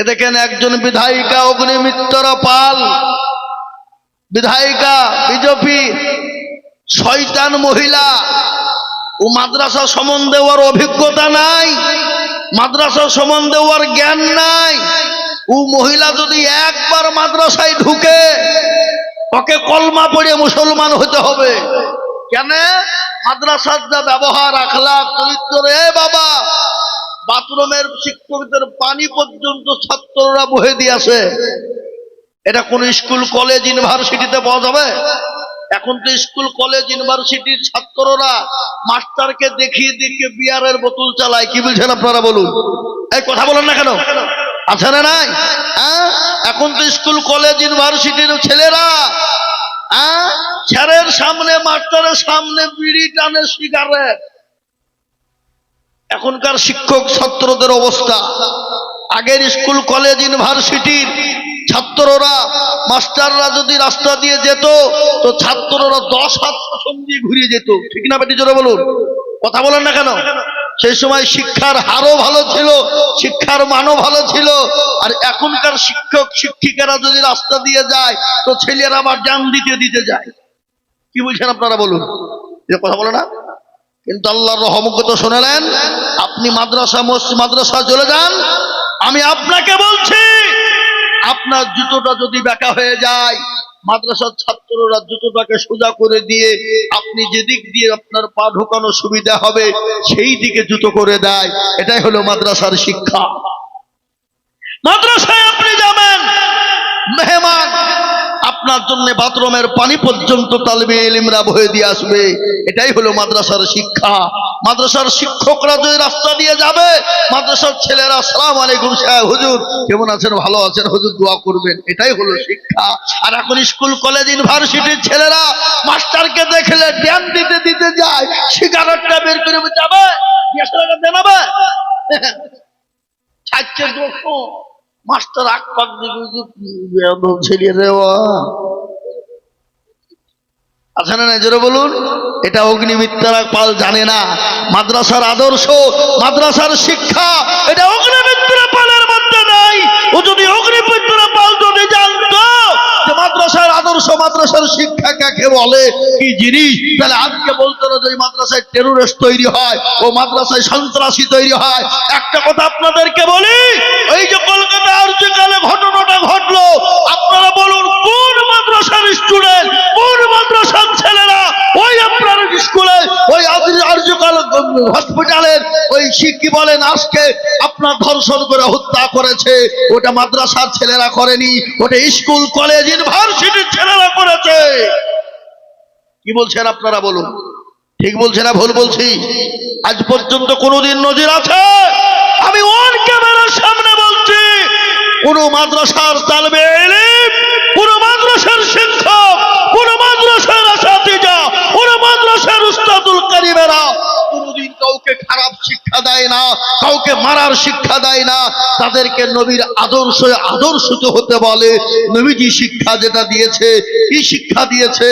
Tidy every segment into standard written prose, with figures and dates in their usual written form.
এ দেখেন একজন বিধায়িকা অগ্নিমিত্রা পাল, বিধায়িকা বিজেপি, শয়তান মহিলা। ও মাদ্রাসা সম্বন্ধে ওর অভিজ্ঞতা নাই, মাদ্রাসা সম্বন্ধে ওর জ্ঞান নাই। ও মহিলা যদি একবার মাদ্রাসায় ঢুকে, ওকে কলমা পড়ে মুসলমান হতে হবে। কেন? মাদ্রাসার যা ব্যবহার, আখলাক, চরিত্র। রে বাবা, বাথরুমের শিক্ষকদের পানি পর্যন্ত ছাত্ররা বহে দিয়েছে। এটা কোন স্কুল, কলেজ, ইউনিভার্সিটিতে পাওয়া যাবে? এখন তো স্কুল, কলেজ, ইউনিভার্সিটির ছাত্ররা মাস্টারকে দেখিয়ে দেখিয়ে বিয়ারের বোতল চালায়। কি বলছেন আপনারা বলুন? এই কথা বলেন না কেন? আছে না নাই? এখন তো স্কুল, কলেজ, ইউনিভার্সিটির ছেলেরা স্যারের সামনে, মাস্টারের সামনে বিড়ি টানে, সিগারেট। এখনকার শিক্ষক ছাত্রদের অবস্থা। আগের স্কুল, কলেজ, ইউনিভার্সিটির ছাত্ররা, মাস্টাররা যদি রাস্তা দিয়ে যেত তো ছাত্ররা 10 হাত পেছন দিয়ে ঘুরিয়ে যেত। ঠিক না বেটি? জোরে বলুন। কথা বলেন না কেন? সেই সময় শিক্ষার হারও ভালো ছিল, শিক্ষার মানও ভালো ছিল। আর এখনকার শিক্ষক শিক্ষিকারা যদি রাস্তা দিয়ে যায় তো ছেলেরা আবার জান দিতে দিতে যায়। কি বলছেন আপনারা বলুন? যে কথা বলে না। কিন্তু আল্লাহর রহমত তো শুনলেন, আপনি মাদ্রাসা চলে যান। আমি আপনাকে বলছি, আপনার জুতোটা যদি বেঁকা হয়ে যায়, মাদ্রাসার ছাত্ররা জুতোটাকে সোজা করে দিয়ে আপনি যেদিক দিয়ে আপনার পা ঢোকানো সুবিধা হবে সেই দিকে জুতো করে দেয়। এটাই হলো মাদ্রাসার শিক্ষা। মাদ্রাসায় আপনি যাবেন, মেহমান আপনার জন্য বাথরুমের পানি পর্যন্ত তালিবে ইলমরা বহে দিয়ে আসবে। এটাই হলো মাদ্রাসার শিক্ষা। মাদ্রাসার শিক্ষকরা যদি রাস্তা দিয়ে যাবে, মাদ্রাসার ছেলেরা আসসালামু আলাইকুম সাহেব, হুজুর কেমন আছেন? ভালো আছেন হুজুর, দোয়া করবেন। এটাই হলো শিক্ষা। আর এখন স্কুল, কলেজ, ইউনিভার্সিটির ছেলেরা মাস্টারকে দেখলে জ্ঞান দিতে দিতে যায়, সিগারেটটা বের করে যাবে, জানাবে ছাড়ছে দোষ। মাস্টার আকপাক ছেড়ে দেওয়া আছে না? জোরে বলুন। এটা অগ্নিমিত্রা পাল জানে না মাদ্রাসার আদর্শ, মাদ্রাসার শিক্ষা। এটা অগ্নিমিত্রা পালের মধ্যে নাই। ও যদি অগ্নিমিত্রা পাল যদি জানতো যে মাদ্রাসার আদর্শ, মাদ্রাসার শিক্ষা কাকে বলে, কি জিনিস, তাহলে আজকে বলতো না যে মাদ্রাসায় টেরোরিস্ট তৈরি হয়, ও মাদ্রাসায় সন্ত্রাসী তৈরি হয়। একটা কথা আপনাদেরকে বলি, এই যে কলকাতা আর্যকালে ঘটনাটা ঘটলো, আপনারা বলুন কোন মাদ্রাসার স্টুডেন্ট, কোন মাদ্রাসার ছেলেরা ওই আপনার স্কুলে, ওই আর্যকাল হসপিটালের ওই কি বলেন আজকে আপনার ধর্ষণ করে হত্যা করেছে? ওটা মাদ্রাসার ছেলেরা করেনি, ওটা স্কুল, কলেজ, ইউনিভার্সিটির ছেলেরা করেছে। কি বলছেন আপনারা বলুন? ঠিক বলছে না ভুল বলছি? আজ পর্যন্ত কোনদিন নজির আছে? আমি অন ক্যামেরার সামনে বলছি, কোন মাদ্রাসার তালিবে ইলম, কোন মাদ্রাসার শিক্ষক, কোন মাদ্রাসার আসাতিজা, কোন মাদ্রাসার উস্তাদুল কারিমেরা কোনদিন কাউকে খারাপ শিক্ষা দেয় না, কাউকে মারার শিক্ষা দেয় না। তাদেরকে নবীর আদর্শিত হতে বলে। নবীজি শিক্ষা যেটা দিয়েছে, কি শিক্ষা দিয়েছে?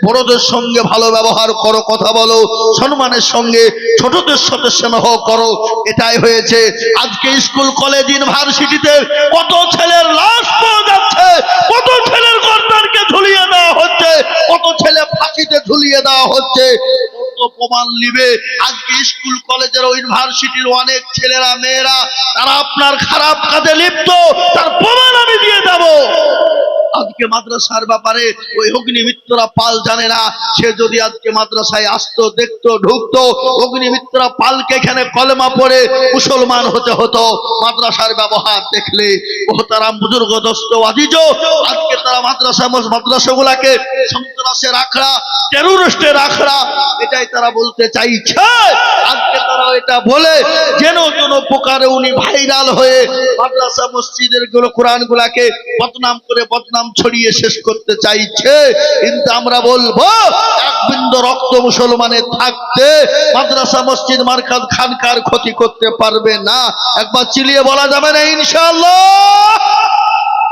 বড়দের সঙ্গে ভালো ব্যবহার করো, কথা বলো, সম্মানের সঙ্গে ছোটদের সাথে স্নেহ করো। এটাই হয়েছে। আজকে স্কুল, কলেজ, ইউনিভার্সিটিতে কত ছেলের লাশ পাওয়া যাচ্ছে, কত ছেলের গর্দানকে ঝুলিয়ে দেওয়া হচ্ছে, কত ছেলে ফাঁসিতে ঝুলিয়ে দেওয়া হচ্ছে। প্রমাণ নিবে আজকে স্কুল, কলেজের, ইউনিভার্সিটির অনেক ছেলেরা, মেয়েরা তারা আপনার খারাপ কাজে লিপ্ত, তার প্রমাণ আমি দিয়ে দেব। আজকে মাদ্রাসার ব্যাপারে ওই অগ্নিমিত্রা পাল জানে না। সে যদি আজকে মাদ্রাসায় আসতো, দেখতো, ঢুকতো, অগ্নিমিত্রা পালকে এখানে কলেমা পড়ে মুসলমান হতে হতো। মাদ্রাসার ব্যবহার দেখলে মোহতারাম বুজুর্গ দোস্ত আজিজ, আজকে তারা মাদ্রাসাগুলাকে সন্ত্রাসের আখড়া, টেরোরিস্টের আখড়া, এটাই তারা বলতে চাইছে। আজকে তারা এটা বলে যেন কোনো প্রকারে উনি ভাইরাল হয়ে মাদ্রাসা, মসজিদের গুলো, কোরআন গুলাকে বদনাম করে, বদনাম ছড়িয়ে শেষ করতে চাইছে। কিন্তু আমরা বলবো, এক বিন্দু রক্ত মুসলমানের থাকতে মাদ্রাসা, মসজিদ, মারকাজ, খানকার ক্ষতি করতে পারবে না। একবার চিলিয়ে বলা যাবে না ইনশাআল্লাহ?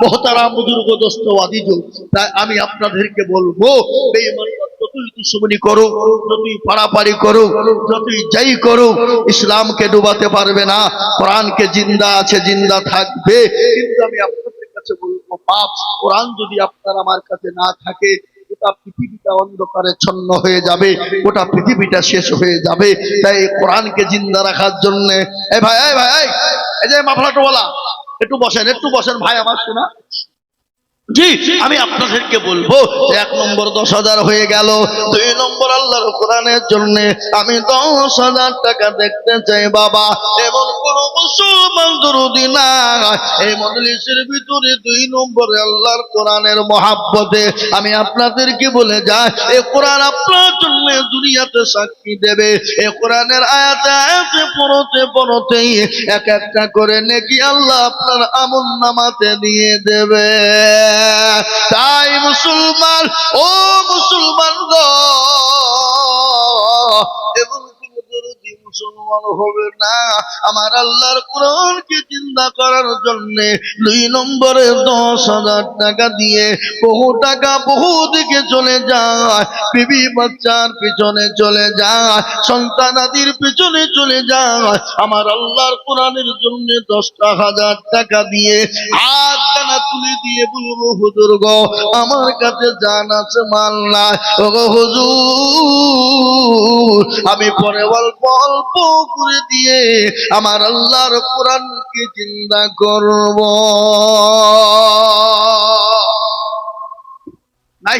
মোহতারাম বুজুর্গ দোস্ত আজিজ, তাই আমি আপনাদেরকে বলবো, বেঈমানরা যতই দুশ্মনী করুক, যতই পাড়াপাড়ি করুক, যতই যাই করুক, ইসলামকে ডুবাতে পারবে না। কোরআনকে জিন্দা আছে, জিন্দা থাকবে। কিন্তু আমি আপনাদের কাছে বলবো, বাপ, কোরআন যদি আপনার আমার কাছে না থাকে, গোটা পৃথিবীটা অন্ধকারে ছন্ন হয়ে যাবে, গোটা পৃথিবীটা শেষ হয়ে যাবে। তাই এই কোরআনকে জিন্দা রাখার জন্য এই ভাই, এই ভাই, এই যে মাফলাটোওয়ালা, একটু বসেন, একটু বসেন ভাই আমার, শোনা। জি, আমি আপনাদেরকে বলবো, 1 নম্বর 10,000 হয়ে গেল। 2 নম্বর আল্লাহর কোরআনের জন্য আমি 10,000 টাকা দেখতে চাই বাবা। এমন কোন মুসলমান দরদি না এই মজলিসের ভিতরে 2 নম্বরে আল্লাহর কোরআনের মহাব্বতে আমি আপনাদেরকে বলে যাই, এই কোরআন আপনার জন্য দুনিয়াতে সাক্ষী দেবে। এই কোরআনের আয়াতে আয়াতে পড়তে পড়তেই এক একটা করে নেকি আল্লাহ আপনার আমলনামাতে দিয়ে দেবে। তাই মুসলমান, ও মুসলমান গো, এমন কোন দরদি মুসলমান হবে না আমার আল্লাহর কোরআনকে জিন্দা করার জন্য 2 নম্বরে 10,000 টাকা দিয়ে বহু টাকা বহু দিকে চলে যায়, বিবি বাচ্চার পিছনে চলে যায়, সন্তানাদির পিছনে চলে যায়, আমার আল্লাহর কোরআনের জন্য 10,000 টাকা দিয়ে হাত কানা তুলে দিয়ে বলবো, হুজুর গো, আমার কাছে জান আছে, মাল নাই, ও গো হুজুর, আমি পরে অল্প অল্প করে দিয়ে আমার আল্লাহর কোরআনকে জিন্দা করব। নাই,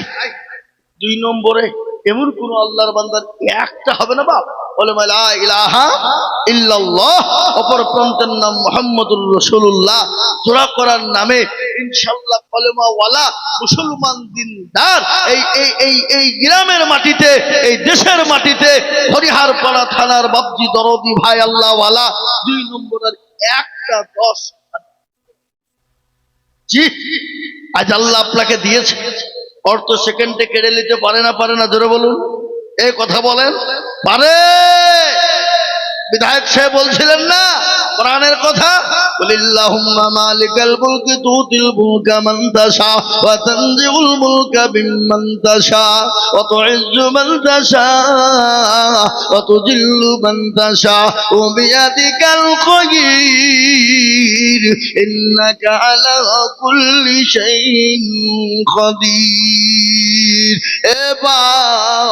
2 নম্বরে এমন কোন আল্লাহর বান্দার একটা হবে না বাপ, বলে লা ইলাহা ইল্লাল্লাহ, অপর প্রান্তের নাম মুহাম্মদুর রাসূলুল্লাহ। জোড়া করার নামে ইনশাআল্লাহ কলেমা ওয়ালা মুসলমান দিনদার এই এই এই এই গ্রামের মাটিতে, এই দেশের মাটিতে, হরিহারপাড়া থানার বাবজি দরদি ভাই আল্লাহ ওয়ালা 2 নম্বরের একটা 10। জি, আজ আল্লাহ আপনাকে দিয়েছে, অর্থ সেকেন্ডে কেড়ে নিতে পারে না, পারে না? জোরে বলুন, এই কথা বলেন, পারে? বিধায়ক সাহেব বলছিলেন না কোরআনের কথা, কুলিল্লাহুম্মা মালিকাল মুলকি তুতিল মুলকা মান তাশা ওয়া তানজিউল মুলকা বিমান তাশা ওয়া তুইজ্জু মান তাশা ওয়া তুযিল্লু মান তাশা ওয়া বিয়াদিকাল খায়র ইন্নাকা আলা কুল্লি শাইইন কাদির। এবার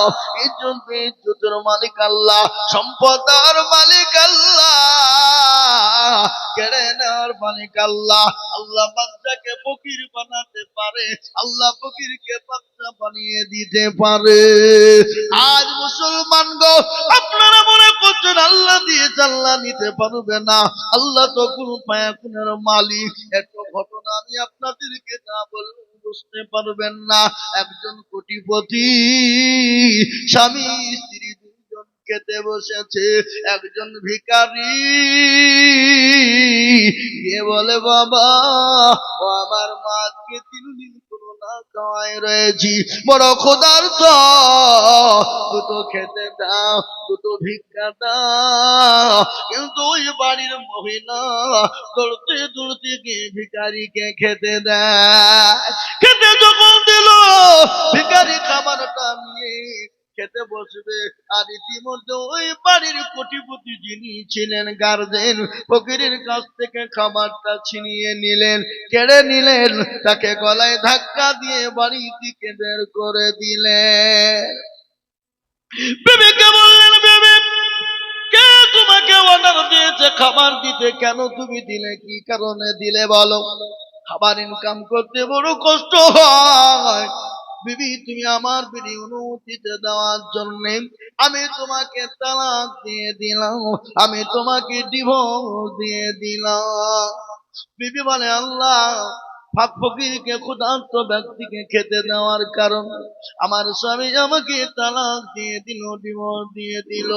ইজ্জতের মালিক আল্লাহ, সম্পদের মালিক আল্লাহ, কেড়ে নেওয়ার মালিক আল্লাহ। আল্লাহ বাচ্চাকে ফকির বানাতে পারে, আল্লাহ ফকিরকে বাচ্চা বানিয়ে দিতে পারে। আজ মুসলমান গো, আপনারা মনে করছেন আল্লাহ দিয়েছে, আল্লাহ নিতে পারবে না, আল্লাহ তো কোন পায়াকুনের মালিক। একটা ঘটনা আমি আপনাদেরকে না বললে বুঝতে পারবেন না। একজন কোটিপতি স্বামী স্ত্রী দুজন খেতে বসেছে, একজন ভিখারি গিয়ে বলে, বাবা, ও আমার মাকে 3 দিন কোনো না খাওয়াই রয়েছি, বড় ক্ষুধার্ত, দুটো খেতে দাও, দুটো ভিক্ষা দাও। কিন্তু ওই বাড়ির মহিলা দৌড়তে দৌড়তে গিয়ে ভিখারিকে খেতে দেয়। খেতে যখন দিল, ভিখারি খাবারটা নিয়ে খেতে বসবে, আর ইতিমধ্যে ওই বাড়ির কোটিপতি যিনি ছিলেন গার্জেন, ফকিরের কাছ থেকে খাবারটা ছিনিয়ে নিলেন, কেড়ে নিলেন, তাকে গলায় ধাক্কা দিয়ে বাড়ি থেকে বের করে দিলেন। বিবিকে বললেন, বিবি, কে তোমাকে অর্ডার দিয়েছে খাবার দিতে? কেন তুমি দিলে? কি কারণে দিলে বলো? খাবার ইনকাম করতে বড় কষ্ট হয়। বিবি, তুমি আমার বিধি অনুমতিতে দেওয়ার জন্য আমি তোমাকে তালাক দিয়ে দিলাম, আমি তোমাকে ডিভোর্স দিয়ে দিলাম। বিবি বলে, আল্লাহ, ফকিরকে ক্ষুধার্ত ব্যক্তিকে খেতে দেওয়ার কারণে আমার স্বামী আমাকে তালাক দিয়ে দিল, ডিভোর্স দিয়ে দিল।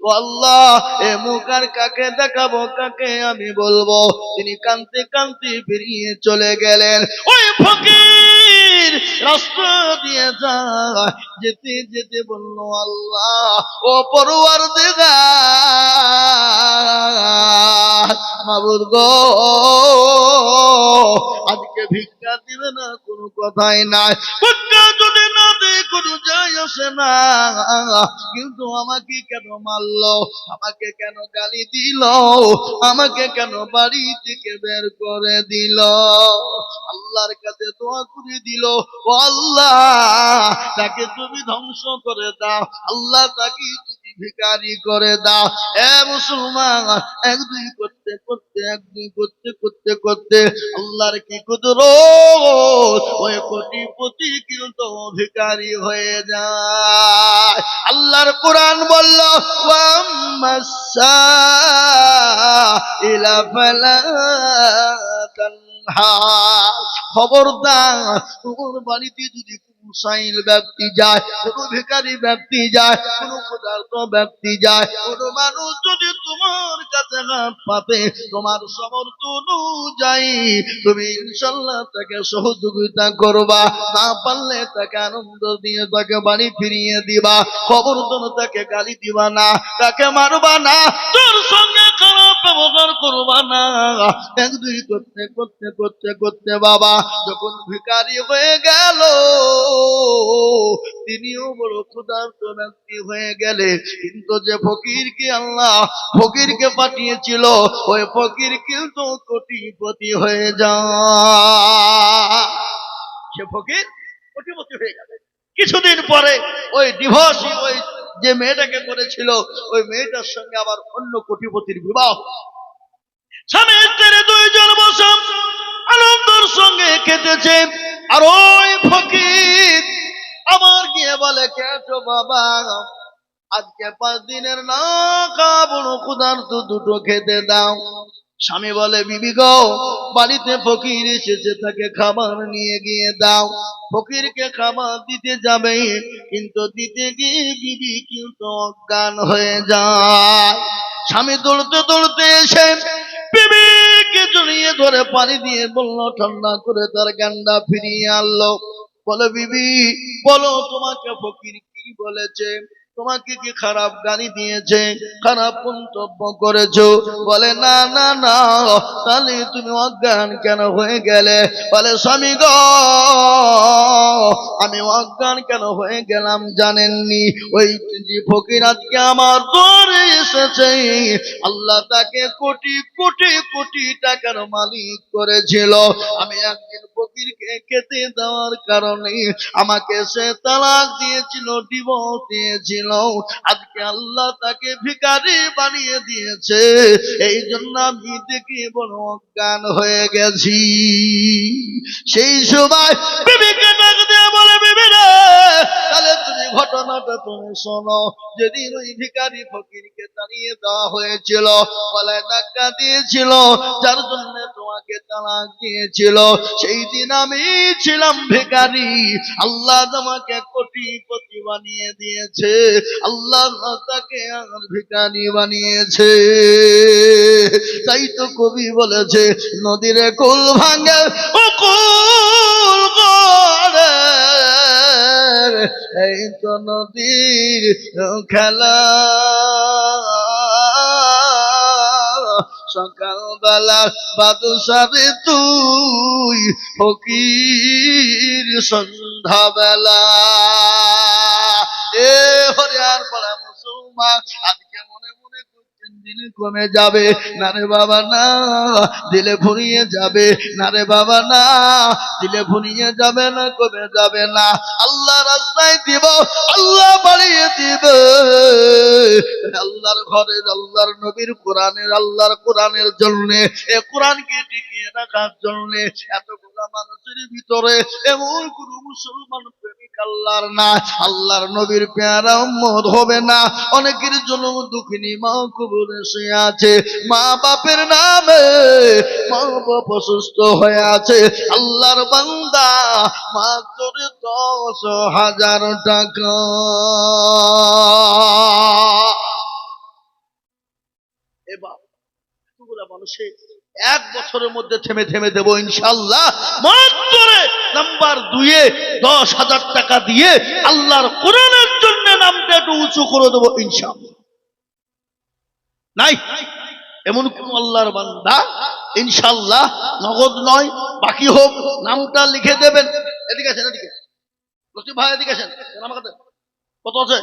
ও আল্লাহ, এ মুখ আর কাকে দেখাবো, কাকে আমি বলবো? তিনি কাঁদতে কাঁদতে বেরিয়ে চলে গেলেন। ওই ফকির রাস্তা দিয়ে যায়, যেতে যেতে বলল, আল্লাহ, ও পরওয়ারদিগার, মাবুদ গো, আজকে ভিক্ষা দিবে না? কোনো কথাই নাই। ভিক্ষা যদি না দেয়, কোনো যায় আসে না, কিন্তু আমাকে কেন মারলো, আমাকে কেন গালি দিল, আমাকে কেন বাড়ি থেকে বের করে দিল। আল্লাহর কাছে দোয়া করে দিল, ও আল্লাহ তাকে তুমি ধ্বংস করে দাও, আল্লাহ তাকে তুমি ভিখারি করে দাও। এ মুসলমান, এক দুই করতে করতে এক দুই করতে করতে করতে আল্লাহর কি কুদরত, ওই কোটিপতি কিন্তু ভিখারি হয়ে যায়। আল্লাহর কোরআন বলল, ওয়াম্মাসসাইলা ফালা তানহার, খবরদার তোমার বাড়িতে যদি সাইল ব্যক্তি যায়, কোন ভিখারি ব্যক্তি যায়, কোন ক্ষুধার্ত ব্যক্তি যায়, কোন মানুষ যদি তোমার কাছে হাত পাতে, তোমার সমর্থ অনুযায়ী তুমি ইনশাআল্লাহ তাকে সহযোগিতা করবা, না পারলে তাকে আনন্দ দিয়ে তাকে বাড়ি ফিরিয়ে দিবা। খবরদার তাকে গালি দিবা না, তাকে মারবা না, তোর সঙ্গে খারাপ ব্যবহার করবা না। এক দুই করতে করতে করতে করতে বাবা যখন ভিখারি হয়ে গেল, তিনিও বড় ক্ষুধার্ত ব্যক্তি হয়ে গেলে, কিন্তু যে ফকিরকে আল্লাহ ফকিরকে পাঠিয়েছিল, ওই ফকির কিন্তু কোটিপতি হয়ে যায়। সে ফকির কোটিপতি হয়ে গেল। কিছুদিন পরে ওই ডিভোর্সি ওই যে মেয়েটাকে করেছিল, ওই মেয়েটার সঙ্গে আবার অন্য কোটিপতির বিবাহ। স্বামী স্ত্রী দুইজন বসে আনন্দের সঙ্গে খেতেছে, আর ওই ফকির আমার গিয়ে বলে, কেটো বাবা, আজকে 5 দিনের না খাবো, ক্ষুধার্ত দুটো খেতে দাও। স্বামী বলে, বিবি গো, বাড়িতে ফকির এসেছে, তাকে খাবার নিয়ে গিয়ে দাও। ফকিরকে খাবার দিতে যাবে, কিন্তু দিতে গিয়ে বিবি কিন্তু অজ্ঞান হয়ে যায়। স্বামী দৌড়তে দৌড়তে এসে বিবিকে জড়িয়ে ধরে পানি দিয়ে বলল, ঠান্ডা করে তার জ্ঞানটা ফিরিয়ে আনলো। বলে, বিবি বলো, তোমাকে ফকির কি বলেছে, তোমাকে কি খারাপ গালি দিয়েছে, খারাপ মন্তব্য করেছো? বলে, না না না, তাহলে তুমি অজ্ঞান কেন হয়ে গেলে? বলে, স্বামী গো, আমি অজ্ঞান কেন হয়ে গেলাম জানেননি? ওই যে ফকির আজকে আমার দরে এসেছে, আল্লাহ তাকে কোটি কোটি কোটি টাকার মালিক করেছিল। আমি একদিন ফকিরকে খেতে দেওয়ার কারণে আমাকে সে তালাক দিয়েছিল, ডিভোর্স দিয়েছিল। আজকে আল্লাহ তাকে ভিখারি বানিয়ে দিয়েছে, এই জন্য আমি দেখি বড় অজ্ঞান হয়ে গেছি। সেই সময় বিবিকে ডাক দিয়ে বলে, বিবি রে, তাহলে তুমি ঘটনাটা তুমি শোনো। যেদিন ওই ভিখারি ফকিরকে তাড়িয়ে দেওয়া হয়েছিল, গলায় ধাক্কা দিয়েছিল, যার জন্য তোমাকে তালাক দিয়েছিল, সেই দিন আমি ছিলাম ভিখারি। আল্লাহ তোমাকে কোটিপতি বানিয়ে দিয়েছে, আল্লাহ তাকে আর ভিখারি বানিয়েছে। তাই তো কবি বলেছে, নদীর কুল ভাঙে ও কুল গড়ে, এই তো নদীর খেলা। সকালবেলা বাদশারে তুই ফকির সন্ধ্যাবেলা। এ হরিয়ার পাড়া মুসলমান, আজকে মনে মনে করছেন দিনে কমে যাবে, না রে বাবা না, দিলে ফুরিয়ে যাবে, না রে বাবা না, দিলে ফুরিয়ে যাবে না, কমে যাবে না। আল্লাহ রাস্তায় দিব, আল্লাহ বাড়িয়ে দিবে। আল্লাহর ঘরের, আল্লাহর নবীর কোরআনের, আল্লাহর কোরআনের জন্য, এ কোরআনকে টিকিয়ে রাখার জন্য এতগুলা মানুষের ভিতরে এমন কোন মুসলমান প্রেমিক আল্লাহর না, আল্লাহর নবীর পেয়ারা উম্মত হবে না। অনেকের জন্য দুঃখিনী মা কবরে শুয়ে আছে, মা বাপের নামে মা বাপ অসুস্থ হয়ে আছে, আল্লাহর বান্দা মাত্র 10,000 টাকা। এবার এতগুলা মানুষের 1 বছরের মধ্যে থেমে থেমে দেবো ইনশাআল্লাহ। মাত্র নাম্বার 2-এ 10,000 টাকা দিয়ে আল্লাহর কোরআনের জন্য নামটা একটু উঁচু করে দেবো ইনশাআল্লাহ। নাই এমন কোন আল্লাহর বান্দা ইনশাআল্লাহ, নগদ নয়, বাকি হোক, নামটা লিখে দেবেন। এদিকে আসেন, এদিকে লতিফ ভাই, এদিকে আসেন, আমার কাছে কত আছে